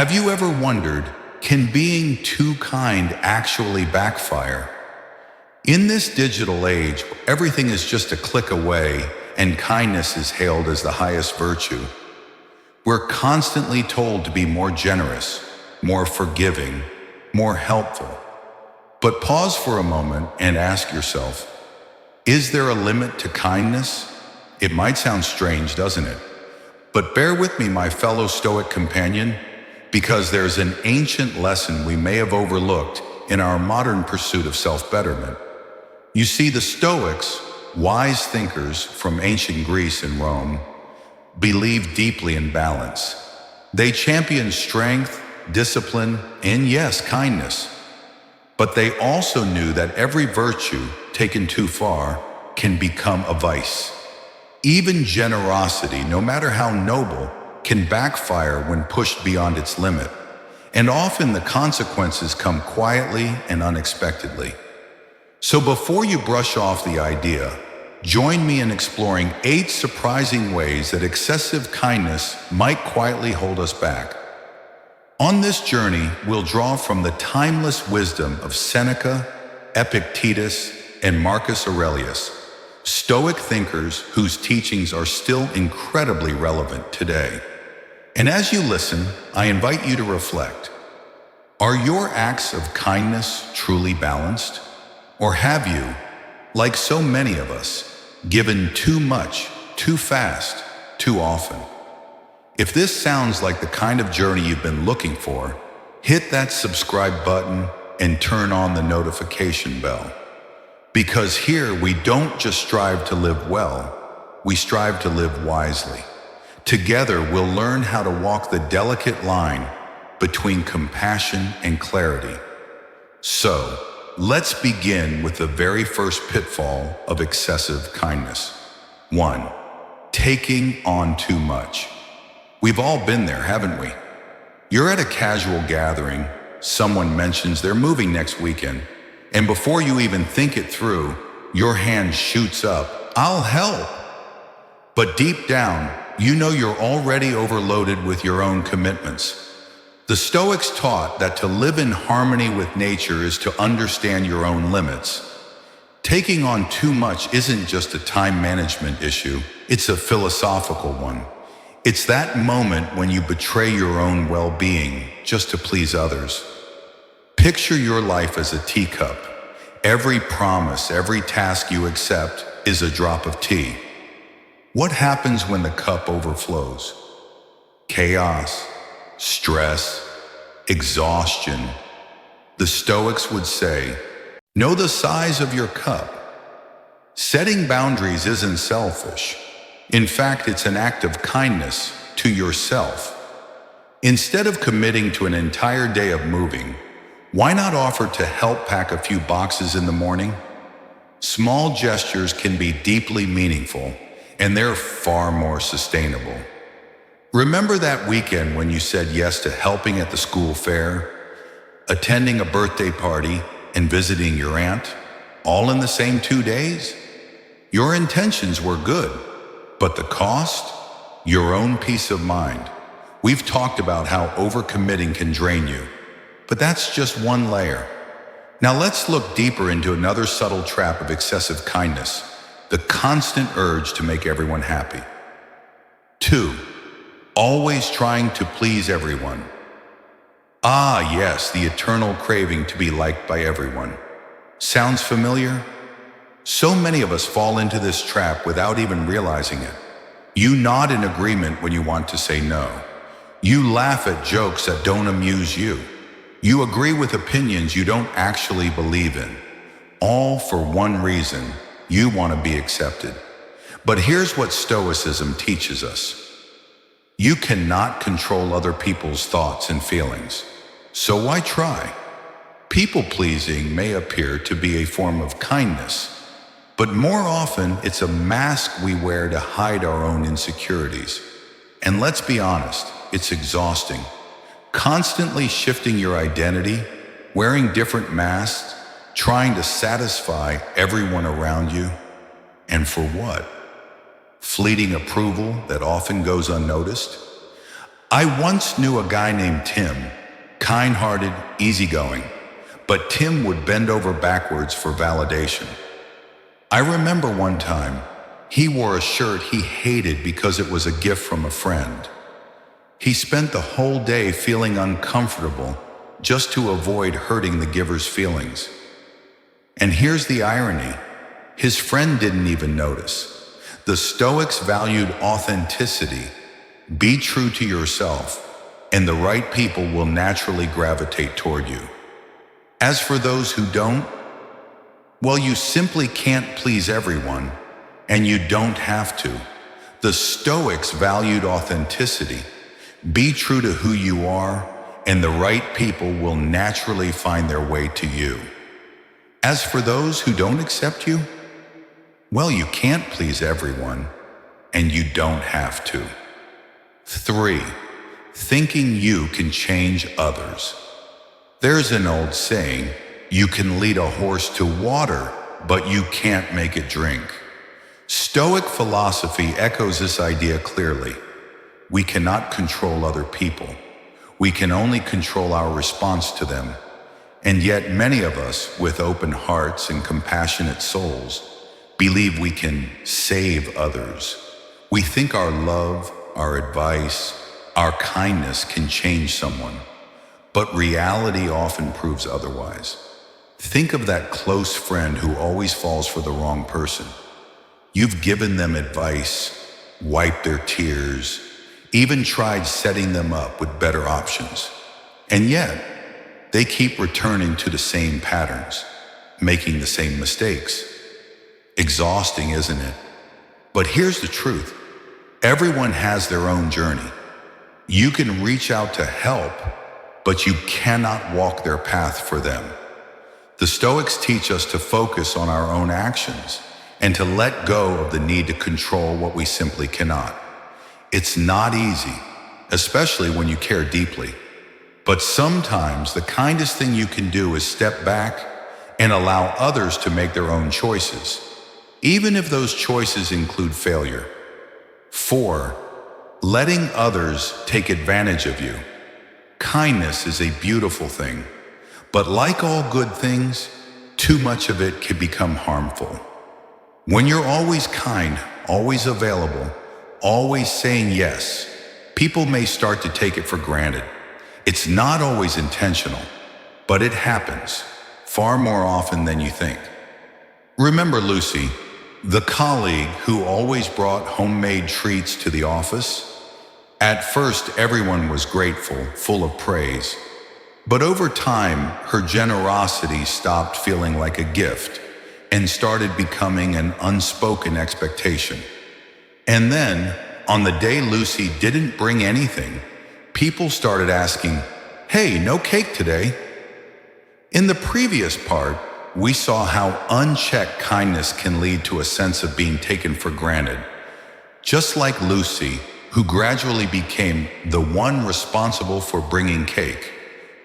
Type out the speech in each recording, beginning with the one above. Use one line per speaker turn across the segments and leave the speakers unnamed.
Have you ever wondered, can being too kind actually backfire? In this digital age, everything is just a click away and kindness is hailed as the highest virtue. We're constantly told to be more generous, more forgiving, more helpful. But pause for a moment and ask yourself, is there a limit to kindness? It might sound strange, doesn't it? But bear with me, my fellow Stoic companion, because there's an ancient lesson we may have overlooked in our modern pursuit of self-betterment. You see, the Stoics, wise thinkers from ancient Greece and Rome, believed deeply in balance. They championed strength, discipline, and yes, kindness. But they also knew that every virtue taken too far can become a vice. Even generosity, no matter how noble, can backfire when pushed beyond its limit. And often the consequences come quietly and unexpectedly. So before you brush off the idea, join me in exploring 8 surprising ways that excessive kindness might quietly hold us back. On this journey, we'll draw from the timeless wisdom of Seneca, Epictetus, and Marcus Aurelius, Stoic thinkers whose teachings are still incredibly relevant today. And as you listen, I invite you to reflect. Are your acts of kindness truly balanced? Or have you, like so many of us, given too much, too fast, too often? If this sounds like the kind of journey you've been looking for, hit that subscribe button and turn on the notification bell. Because here we don't just strive to live well, we strive to live wisely. Together we'll learn how to walk the delicate line between compassion and clarity. So, let's begin with the very first pitfall of excessive kindness. 1. Taking on too much. We've all been there, haven't we? You're at a casual gathering, someone mentions they're moving next weekend, and before you even think it through, your hand shoots up, "I'll help." But deep down, you know you're already overloaded with your own commitments. The Stoics taught that to live in harmony with nature is to understand your own limits. Taking on too much isn't just a time management issue, it's a philosophical one. It's that moment when you betray your own well-being just to please others. Picture your life as a teacup. Every promise, every task you accept is a drop of tea. What happens when the cup overflows? Chaos, stress, exhaustion. The Stoics would say, know the size of your cup. Setting boundaries isn't selfish. In fact, it's an act of kindness to yourself. Instead of committing to an entire day of moving, why not offer to help pack a few boxes in the morning? Small gestures can be deeply meaningful, and they're far more sustainable. Remember that weekend when you said yes to helping at the school fair, attending a birthday party, and visiting your aunt, all in the same 2 days? Your intentions were good, but the cost? Your own peace of mind. We've talked about how overcommitting can drain you, but that's just one layer. Now let's look deeper into another subtle trap of excessive kindness, the constant urge to make everyone happy. 2. Always trying to please everyone. Ah, yes, the eternal craving to be liked by everyone. Sounds familiar? So many of us fall into this trap without even realizing it. You nod in agreement when you want to say no. You laugh at jokes that don't amuse you. You agree with opinions you don't actually believe in. All for one reason: you want to be accepted. But here's what Stoicism teaches us. You cannot control other people's thoughts and feelings. So why try? People-pleasing may appear to be a form of kindness, but more often it's a mask we wear to hide our own insecurities. And let's be honest, it's exhausting. Constantly shifting your identity, wearing different masks, trying to satisfy everyone around you. And for what? Fleeting approval that often goes unnoticed? I once knew a guy named Tim, kind-hearted, easygoing, but Tim would bend over backwards for validation. I remember one time, he wore a shirt he hated because it was a gift from a friend. He spent the whole day feeling uncomfortable just to avoid hurting the giver's feelings. And here's the irony. His friend didn't even notice. The Stoics valued authenticity. Be true to yourself, and the right people will naturally gravitate toward you. As for those who don't, well, you simply can't please everyone, and you don't have to. The Stoics valued authenticity. Be true to who you are, and the right people will naturally find their way to you. As for those who don't accept you, well, you can't please everyone, and you don't have to. 3. Thinking you can change others. There's an old saying, you can lead a horse to water, but you can't make it drink. Stoic philosophy echoes this idea clearly. We cannot control other people. We can only control our response to them. And yet many of us, with open hearts and compassionate souls, believe we can save others. We think our love, our advice, our kindness can change someone. But reality often proves otherwise. Think of that close friend who always falls for the wrong person. You've given them advice, wiped their tears, even tried setting them up with better options. And yet, they keep returning to the same patterns, making the same mistakes. Exhausting, isn't it? But here's the truth. Everyone has their own journey. You can reach out to help, but you cannot walk their path for them. The Stoics teach us to focus on our own actions and to let go of the need to control what we simply cannot. It's not easy, especially when you care deeply. But sometimes the kindest thing you can do is step back and allow others to make their own choices, even if those choices include failure. 4. Letting others take advantage of you. Kindness is a beautiful thing, but like all good things, too much of it can become harmful. When you're always kind, always available, always saying yes, people may start to take it for granted. It's not always intentional, but it happens far more often than you think. Remember Lucy, the colleague who always brought homemade treats to the office? At first, everyone was grateful, full of praise. But over time, her generosity stopped feeling like a gift and started becoming an unspoken expectation. And then, on the day Lucy didn't bring anything, people started asking, "Hey, no cake today?" In the previous part, we saw how unchecked kindness can lead to a sense of being taken for granted. Just like Lucy, who gradually became the one responsible for bringing cake.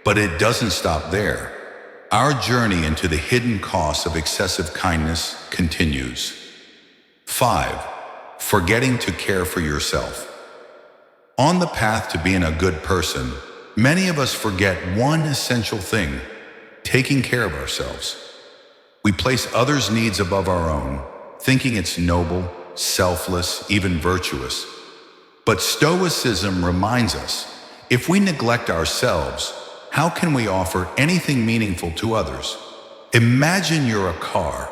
But it doesn't stop there. Our journey into the hidden costs of excessive kindness continues. 5. Forgetting to care for yourself. On the path to being a good person, many of us forget one essential thing: taking care of ourselves. We place others' needs above our own, thinking it's noble, selfless, even virtuous. But Stoicism reminds us, if we neglect ourselves, how can we offer anything meaningful to others? Imagine you're a car.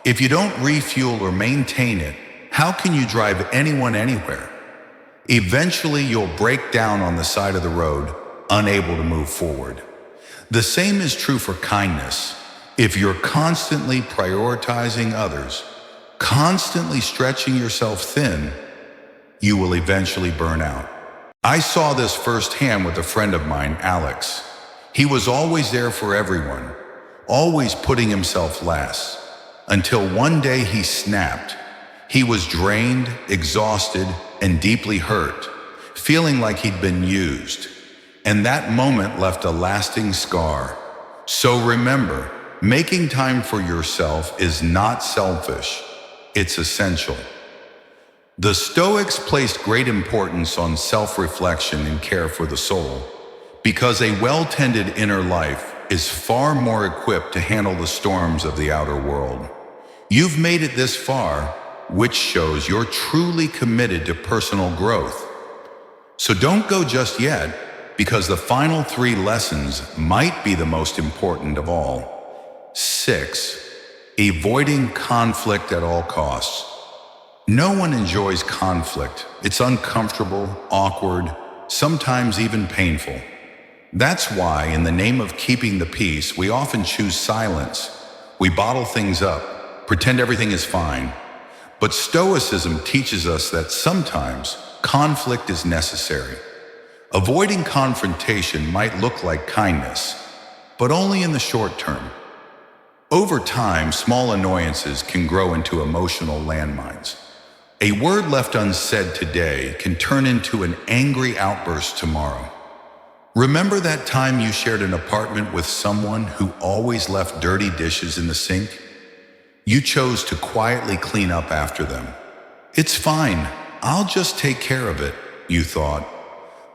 If you don't refuel or maintain it, how can you drive anyone anywhere? Eventually, you'll break down on the side of the road, unable to move forward. The same is true for kindness. If you're constantly prioritizing others, constantly stretching yourself thin, you will eventually burn out. I saw this firsthand with a friend of mine, Alex. He was always there for everyone, always putting himself last, until one day he snapped. He was drained, exhausted, and deeply hurt, feeling like he'd been used. And that moment left a lasting scar. So remember, making time for yourself is not selfish, it's essential. The Stoics placed great importance on self-reflection and care for the soul, because a well-tended inner life is far more equipped to handle the storms of the outer world. You've made it this far, which shows you're truly committed to personal growth. So don't go just yet, because the final 3 lessons might be the most important of all. 6. Avoiding conflict at all costs. No one enjoys conflict. It's uncomfortable, awkward, sometimes even painful. That's why, in the name of keeping the peace, we often choose silence. We bottle things up, pretend everything is fine. But Stoicism teaches us that sometimes conflict is necessary. Avoiding confrontation might look like kindness, but only in the short term. Over time, small annoyances can grow into emotional landmines. A word left unsaid today can turn into an angry outburst tomorrow. Remember that time you shared an apartment with someone who always left dirty dishes in the sink? You chose to quietly clean up after them. It's fine, I'll just take care of it, you thought.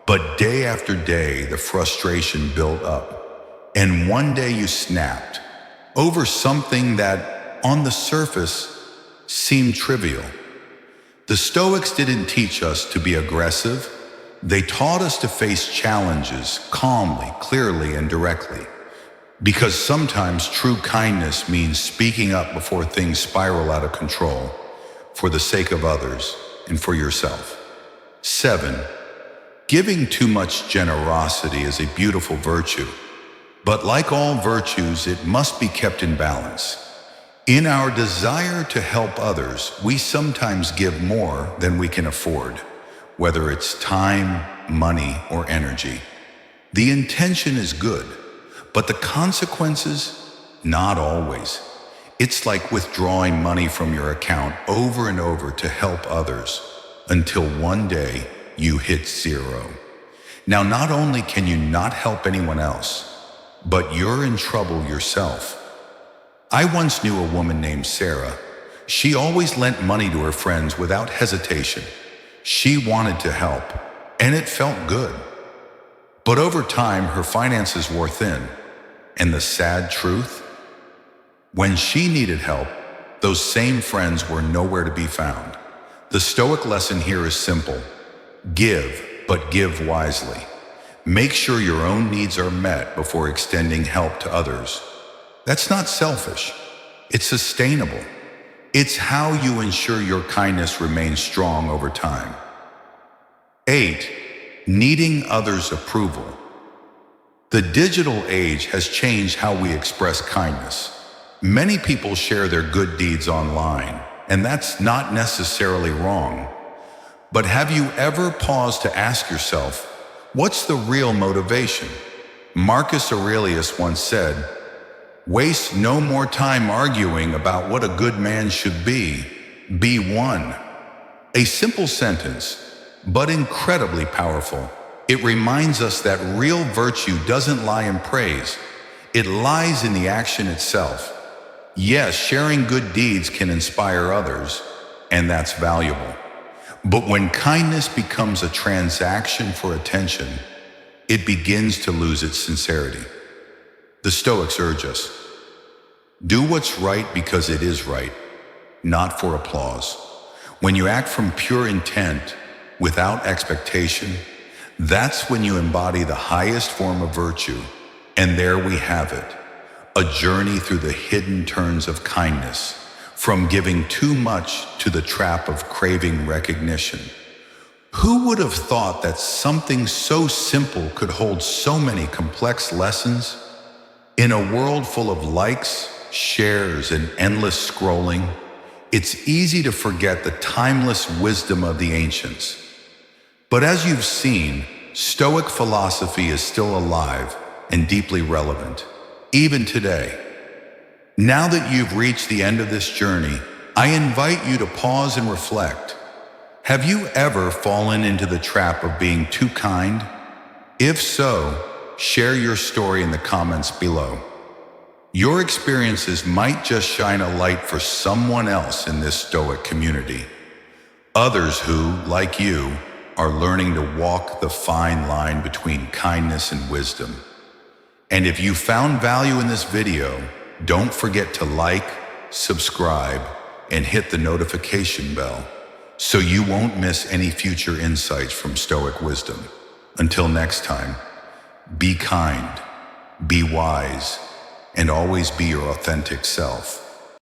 But day after day, the frustration built up. And one day you snapped over something that, on the surface, seemed trivial. The Stoics didn't teach us to be aggressive. They taught us to face challenges calmly, clearly, and directly. Because sometimes true kindness means speaking up before things spiral out of control, for the sake of others and for yourself. 7. Giving too much generosity is a beautiful virtue, but like all virtues, it must be kept in balance. In our desire to help others, we sometimes give more than we can afford, whether it's time, money, or energy. The intention is good, but the consequences, not always. It's like withdrawing money from your account over and over to help others, until one day you hit 0. Now, not only can you not help anyone else, but you're in trouble yourself. I once knew a woman named Sarah. She always lent money to her friends without hesitation. She wanted to help, and it felt good. But over time, her finances wore thin. And the sad truth? When she needed help, those same friends were nowhere to be found. The Stoic lesson here is simple. Give, but give wisely. Make sure your own needs are met before extending help to others. That's not selfish. It's sustainable. It's how you ensure your kindness remains strong over time. 8. Needing others' approval. The digital age has changed how we express kindness. Many people share their good deeds online, and that's not necessarily wrong. But have you ever paused to ask yourself, what's the real motivation? Marcus Aurelius once said, "Waste no more time arguing about what a good man should be one." A simple sentence, but incredibly powerful. It reminds us that real virtue doesn't lie in praise. It lies in the action itself. Yes, sharing good deeds can inspire others, and that's valuable. But when kindness becomes a transaction for attention, it begins to lose its sincerity. The Stoics urge us, do what's right because it is right, not for applause. When you act from pure intent, without expectation, that's when you embody the highest form of virtue. And there we have it, a journey through the hidden turns of kindness, from giving too much to the trap of craving recognition. Who would have thought that something so simple could hold so many complex lessons? In a world full of likes, shares, and endless scrolling, it's easy to forget the timeless wisdom of the ancients. But as you've seen, Stoic philosophy is still alive and deeply relevant, even today. Now that you've reached the end of this journey, I invite you to pause and reflect. Have you ever fallen into the trap of being too kind? If so, share your story in the comments below. Your experiences might just shine a light for someone else in this Stoic community. Others who, like you, are learning to walk the fine line between kindness and wisdom. And if you found value in this video, don't forget to like, subscribe, and hit the notification bell so you won't miss any future insights from Stoic wisdom. Until next time, be kind, be wise, and always be your authentic self.